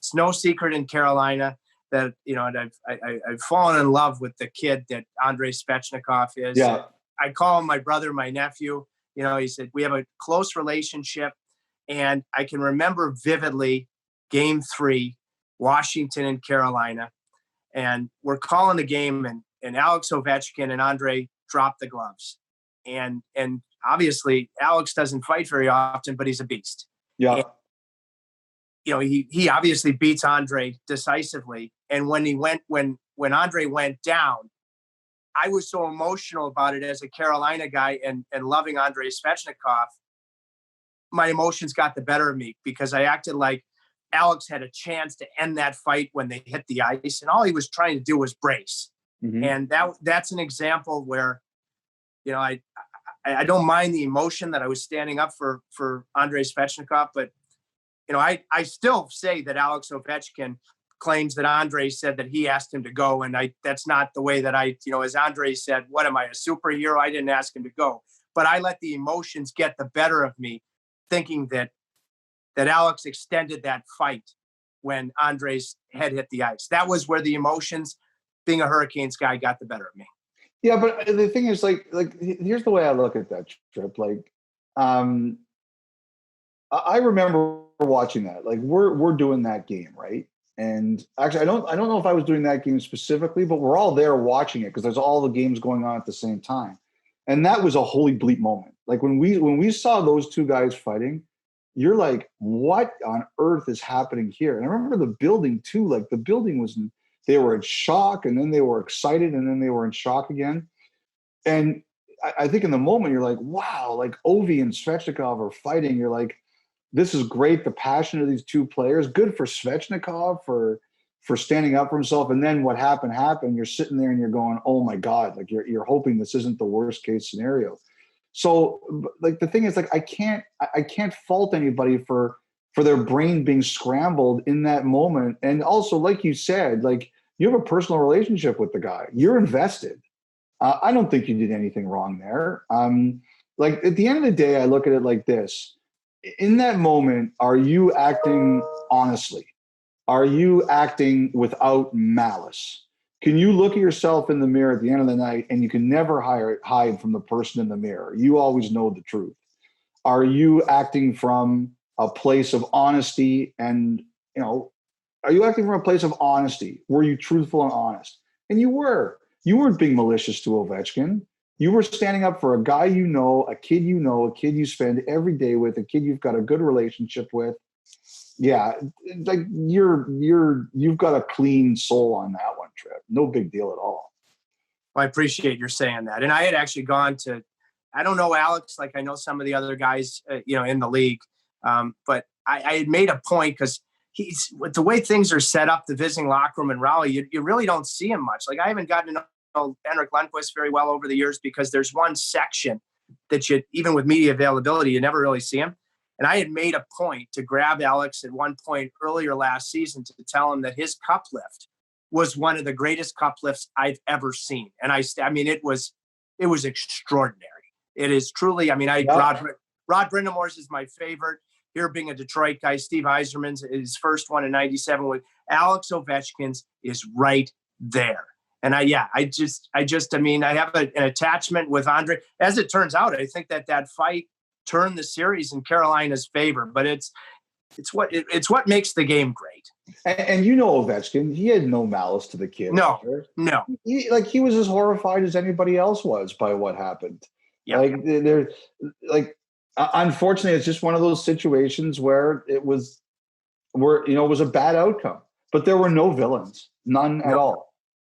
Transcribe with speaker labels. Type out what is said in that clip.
Speaker 1: it's no secret in Carolina that, and I've fallen in love with the kid that Andrei Svechnikov is.
Speaker 2: Yeah.
Speaker 1: I call him my brother, my nephew. He said we have a close relationship, and I can remember vividly Game 3, Washington and Carolina, and we're calling the game, and Alex Ovechkin and Andrei drop the gloves, and obviously Alex doesn't fight very often, but he's a beast.
Speaker 2: Yeah.
Speaker 1: And, he obviously beats Andrei decisively, and when Andrei went down, I was so emotional about it as a Carolina guy and loving Andrei Svechnikov. My emotions got the better of me because I acted like Alex had a chance to end that fight when they hit the ice, and all he was trying to do was brace.
Speaker 2: Mm-hmm.
Speaker 1: And that's an example where, I don't mind the emotion that I was standing up for Andrei Svechnikov, but I still say that Alex Ovechkin claims that Andrei said that he asked him to go. And that's not the way that as Andrei said, what am I, a superhero? I didn't ask him to go, but I let the emotions get the better of me, thinking that Alex extended that fight when Andrei's head hit the ice. That was where the emotions, being a Hurricanes guy, got the better of me.
Speaker 2: Yeah, but the thing is, like here's the way I look at that, Tripp. Like, I remember watching that. Like, we're doing that game, right? And actually, I don't know if I was doing that game specifically, but we're all there watching it because there's all the games going on at the same time. And that was a holy bleep moment. Like when we saw those two guys fighting, you're like, what on earth is happening here? And I remember the building too. Like the building they were in shock, and then they were excited, and then they were in shock again. And I think in the moment you're like, wow, like Ovi and Svechnikov are fighting. You're like, this is great. The passion of these two players, good for Svechnikov for standing up for himself. And then what happened. You're sitting there and you're going, oh my God, like you're hoping this isn't the worst case scenario. So like the thing is, like I can't fault anybody for their brain being scrambled in that moment. And also, like you said, like you have a personal relationship with the guy. You're invested. I don't think you did anything wrong there. Like at the end of the day, I look at it like this. In that moment, are you acting honestly? Are you acting without malice? Can you look at yourself in the mirror at the end of the night and you can never hide from the person in the mirror? You always know the truth. Are you acting from a place of honesty? And, are you acting from a place of honesty? Were you truthful and honest? And you were. You weren't being malicious to Ovechkin. You were standing up for a guy a kid a kid you spend every day with, a kid you've got a good relationship with. Yeah, like you've got a clean soul on that one, Tripp. No big deal at all.
Speaker 1: Well, I appreciate your saying that. And I had actually gone to, I don't know Alex, like I know some of the other guys, in the league, but I had made a point because he's with the way things are set up, the visiting locker room in Raleigh, you really don't see him much. Like I haven't gotten to know Henrik Lundqvist very well over the years because there's one section that even with media availability, you never really see him. And I had made a point to grab Alex at one point earlier last season to tell him that his cup lift was one of the greatest cup lifts I've ever seen. And I mean, it was extraordinary. It is truly, Rod Brindamore's is my favorite. Here being a Detroit guy, Steve Yzerman's, his first one in 97 with Alex Ovechkin's is right there. And I have an attachment with Andrei. As it turns out, I think that fight turned the series in Carolina's favor, but it's what makes the game great.
Speaker 2: And Ovechkin, he had no malice to the kid.
Speaker 1: No.
Speaker 2: He was as horrified as anybody else was by what happened. Yep. Unfortunately, it's just one of those situations where it was a bad outcome, but there were no villains, none at all.